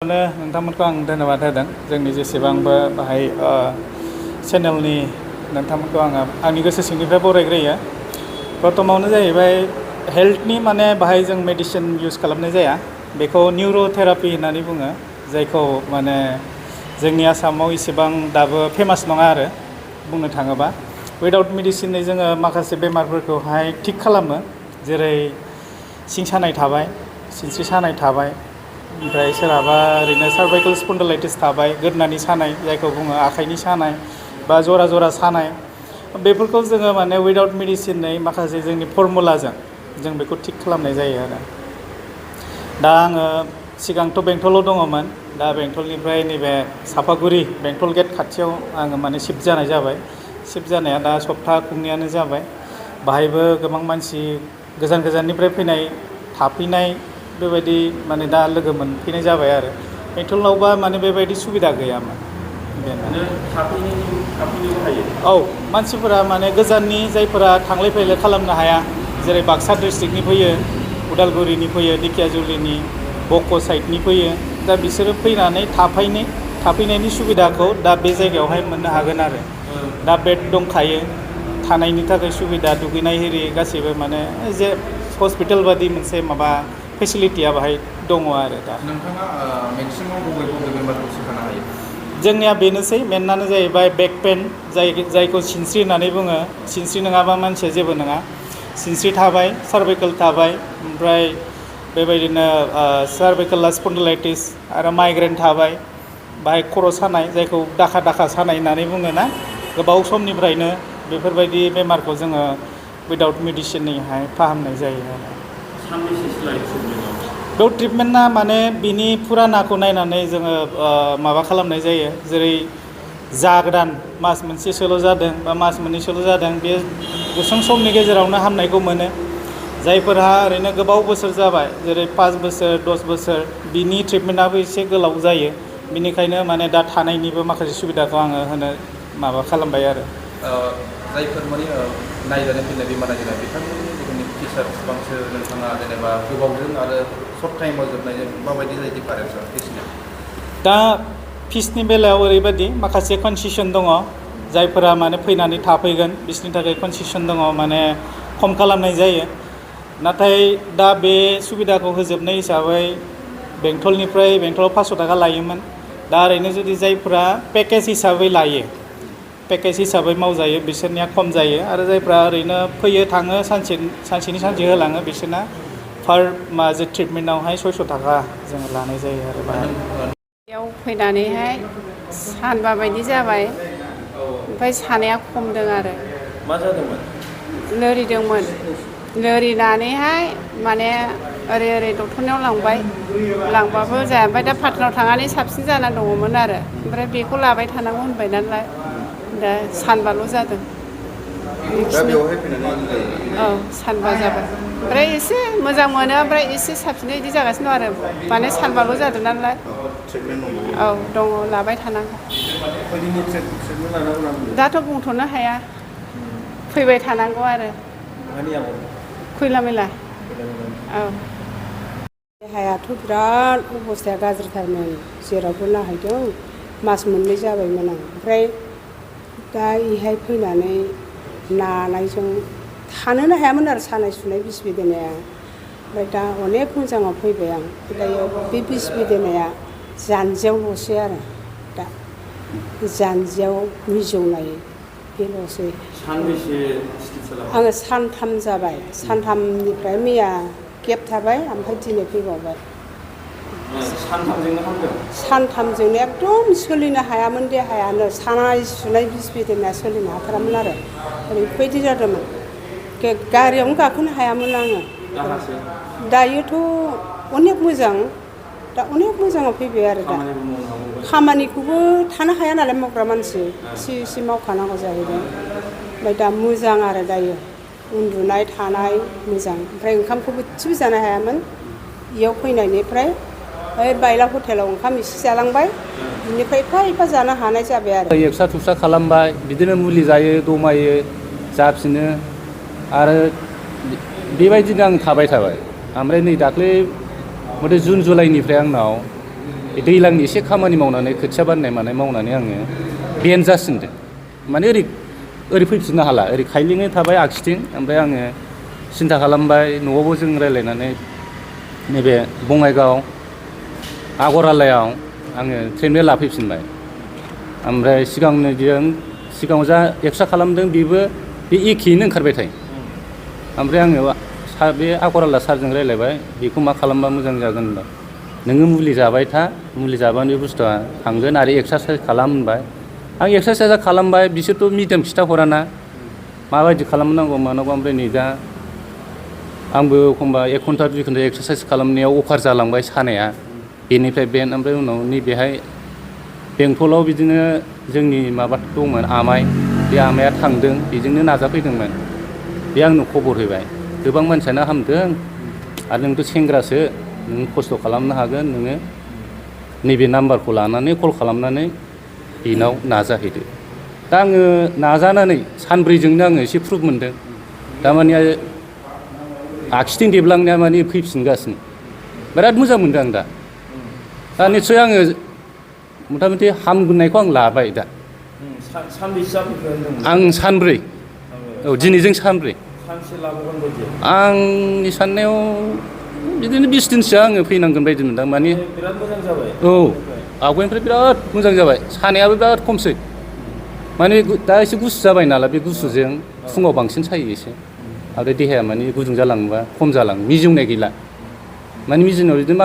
नोंथांमोनखौ आं धन्यबाद होदों जोंनि जेसेबांबो बाहाय चेनेलनि नोंथांमोनखौ आङो आंनि गोसो सिंनिफ्राय बरायग्रोयो। प्रथमावनो जाहैबाय हेल्थनि माने बाहाय जों मेडिसिन इउज खालामनाय जाया, बेखौ निउर'थेरापि होननानै बुङो, जायखौ माने जोंनि आसामाव इसेबां दाबो फेमास नङा आरो बुंनो थाङोबा। उइदाउट मेडिसिनै जोङो माखासे बेमारफोरखौहाय थिग खालामो, जेरै सिं सानाय थाबाय, सिनस्रि सानाय थाबाय, ओमफ्राय सोरहाबा ओरैनो सार्भाइकेल स्पन्डिलाइटिस थाबाय, गोदनानि सानाय जायखौ बुङो, आखाइनि सानाय बा जरा जरा सानाय, बेफोरखौ जोङो माने उइदाउट मेडिसिनै माखासे जोंनि फर्मुलाजों जों बेखौ थिग खालामनाय जायो आरो। दा आङो सिगांथ' बेंटलाव दङमोन, दा बेंटलनिफ्राय नैबे सापागुरि बेंटल गेट खाथियाव आङो माने शिफ्ट जानाय जाबाय। शिफ्ट जानाया दा सप्ता खुंनायानो जाबाय। बाहायबो गोबां मानसि गोजान गोजाननिफ्राय फैनाय थाफैनाय बेबायदि माने दा लोगो मोनफैनाय जाबाय आरो। बेंटलावबा माने बेबायदि सुबिदा गैयामोन। बेनो थाफैनोबो हायो। औ, मानसिफोरा माने गोजाननि जायफोरा थांलाय फैलाय खालामनो हाया, जेरै बाक्सा डिस्ट्रिक्टनि फैयो, उदालगुरिनि फैयो, दिखियाजुलिनि बक' साइडनि फैयो, दा बिसोरो फैनानै थाफैनायनि सुबिदाखौ दा बे जायगायावहाय मोननो हागोन आरो। दा बेड दंखायो, थानायनि थाखाय सुबिदा, दुगैनाय एरि गासैबो माने जे हस्पिटाल बादि मोनसे माबा फेसिलिटिया बाहाय दङ आरो दा। नोंथाङा मेक्सिमाम बबे बेमारखौ सोखानो हायो? जोंनिया बेनोसै, मेनानो जाहैबाय बेक पेन, जायखौ सिनस्रि होननानै बुङो। सिनस्रि नङाबा मानसिया जेबो नङा। सिनस्रि थाबाय, सार्भाइकेल थाबाय, ओमफ्राय बेबायदिनो सार्भाइकेला स्पन्डिलाइटिस आरो माइग्रेन थाबाय, बाहाय खर' सानाय जायखौ दाखा दाखा सानाय होननानै बुङो ना, गोबाव समनिफ्रायनो बेफोरबायदि बेमारखौ जोङो उइदाउट मेडिसिनैहाय फाहामनाय जायो आरो। सानबेसेसो लायो ट्रिटमेन्टआव? बेयाव ट्रिटमेन्टआ माने बिनि फुरानाखौ नायनानै जोङो माबा खालामनाय जायो, जेरै जागोदान मास मोनसेसोल' जादों बा मास मोननैसोल' जादों, बे गुसुं समनि गेजेरावनो हामनायखौ मोनो। जायफोरहा ओरैनो गोबाव बोसोर जाबाय, जेरै 5 बोसोर 10 बोसोर, बिनि ट्रिटमेन्टआबो एसे गोलाव जायो। बिनिखायनो माने दा थानायनिबो माखासे सुबिदाखौ आङो होनो माबा खालामबाय आरो। जायफोर माने नायजानो फैनाय बेमार नायजानाय बिथांमोननि जिखुनु फिसार बेसेबांसो नोंथाङा जेनेबा गोबावजों आरो सर्ट टाइमाव जोबनायजों माबायदि जायो डिफारेन्सआ फिसनिया? दा फिसनि बेलायाव ओरैबायदि माखासे कनसेसन दङ, जायफोरा माने फैनानै थाफैगोन बिसोरनि थाखाय कनसेसन दङ, माने खम खालामनाय जायो। नाथाय दा बे सुबिदाखौ होजोबनाय हिसाबै बेंटलाव 500 थाखा लायोमोन, दा ओरैनो जुदि जायफोरा पेकेज हिसाबै लायो, पेकेज हिसाबै मावजायो, बिसोरनिया खम जायो। आरो जायफ्रा ओरैनो फैयो थाङो सानसेनि सानसे होलाङो, बिसोरना पार माजे ट्रिटमेन्टआवहाय 600 थाखा जोङो लानाय जायो आरो। बेयाव फैनानैहाय सानबा बायदि जाबाय, ओमफ्राय सानाया खमदों आरो। मा जादोंमोन? लोरिदोंमोन, लोरिनानैहाय माने ओरै डक्टरनियाव लांबाबो जाया। ओमफ्राय दा पाटनाव थांनानै साबसिन जानानै दङमोन आरो। ओमफ्राय बेखौ लाबाय थानांगौ होनबाय नालाय, दा सानबाल' जादों। दा बेवहाय फैनानै औ, सानबा जाबाय। ओमफ्राय एसे मोजां मोनो, ओमफ्राय एसे साबसिनै बिदि जागासिनो दं आरो, माने सानबाल' जादों नालाय। औ, दङ, लाबाय थानांगौ। दाथ' बुंथ'नो हाया, फैबाय थानांगौ आरो। खैला मैला। औ। देहायाथ' बिराद अबस्थाया गाज्रिथारमोन, जेरावबो नायहैदों, मास मोननै जाबायमोन आं। ओमफ्राय दा बेहाय फैनानै नानायजों थानोनो हायामोन आरो, सानाय सुनाय बिस बेदेनाया। ओमफ्राय दा अनेक मोजाङाव फैबाय आं। दायो बे बिस बेदेनाया जानजियावल'सै आरो, दा जानजियाव मिजौनाय बेल'सै। सानबेसे सिकित्सा लाबाय? आङो सानथाम जाबाय। सानथामनिफ्राय मैया गेप थाबाय, ओमफ्राय दिनै फैबावबाय। सानथामजोंनो हामदों? सानथामजोंनो एकदम सोलिनो हायामोन देहायानो, सानाय सुनाय बिस बेदेनाया सोलिनो हाथारामोन आरो, ओरैबायदि जादोंमोन। गारियावनो गाखोनो हायामोन आङो। दायोथ' अनेक मोजां, दा अनेक मोजाङाव फैबाय आरो। दा खामानिखौबो थानो हाया नालाय, मावग्रा मानसि एसे मावखानांगौ जाहैबाय। ओमफ्राय दा मोजां आरो दायो, उन्दुनाय थानाय मोजां। ओमफ्राय ओंखामखौबो एसेबो जानो हायामोन, बेयाव फैनायनिफ्राय ओइ बायला हटेलाव ओंखाम एसे जालांबाय, बिनिफ्राय एफा एफा जानो हानाय जाबाय आरो। एक्सा थुक्सा खालामबाय, बिदिनो मुलि जायो, दमायो, जाफिनो, आरो बेबायदिनो आं थाबाय। ओमफ्राय नै दाख्लै मथे जुन जुलाइनिफ्राय आंनाव दैज्लांनि एसे खामानि मावनानै खोथिया बाननाय मानाय मावनानै आङो बेन्ड जासिनदों माने ओरै फैफिननो हाला ओरै खायलेङै थाबाय आगसिथिं ओमफ्राय आङो सिन्था खालामबाय न'आवबो जों रायज्लायनानै नैबे बङाइगाव आगरालायाव आङो ट्रिटमेन्ट लाफैफिनबाय ओमफ्राय सिगाङाव जा एक्सट्रा खालामदों बेबो बे एखेयैनो ओंखारबाय थायो ओमफ्राय आङो बे आगराला सारजों रायज्लायबाय बेखौ मा खालामबा मोजां जागोन होनबा नोङो मुलि जाबाय था मुलि जाबानो बे बुस्थुआ थांगोन आरो एक्सारसाइस खालाम होनबाय आं एक्सारसाइसआ खालामबाय बिसोरथ' मिडियाम खिथाहराना माबायदि खालामनांगौ मानांगौ ओमफ्राय नै दा आंबो एखमबा 1 घन्टा 2 घन्टा एक्सारसाइस खालामनायाव अभार जालांबाय सानाया बेनिफ्राय बेन्ड ओमफ्राय उनाव नैबेहाय बेंटलाव बिदिनो जोंनि माबा दंमोन आमाइ बे आमाइया थांदों बेजोंनो नाजाफैदोंमोन बे आंनो खबर होबाय गोबां मानसियानो हामदों आरो नोंथ' सेंग्रासो नों खस्थ' खालामनो हागोन नोङो नैबे नाम्बारखौ लानानै कल खालामनानै बेनाव नाजाहैदो दा आङो नाजानानै सानब्रैजोंनो आङो एसे प्रुफ मोनदों दामाने आगसिथिं देबलांनाया माने फैफिनगासिनो बिराद मोजां मोनदों आं दा निस्सय आङो मथा मथि हामगोननायखौ आं लाबाय दा सानबेसे जाफैखो होनदोंमोन आं सानब्रै औ दिनैजों सानब्रै सानसे लाबोगोन बायदि आंनि साननायाव बिदिनो 20 दिनसोआ आङो फैनांगोन बायदि मोनदां माने बिराद मोजां जाबाय औ आवगायनिफ्राय बिराद मोजां जाबाय सानायाबो बिराद खमसै माने दा एसे गुसु जाबाय नालाय बे गुसुजों फुङाव बांसिन सायो एसे आरो देहाया माने गुदुं जालाङोबा खम जालाङो मिजिंनाय गैला माने मिजिंनायाव बिदिनो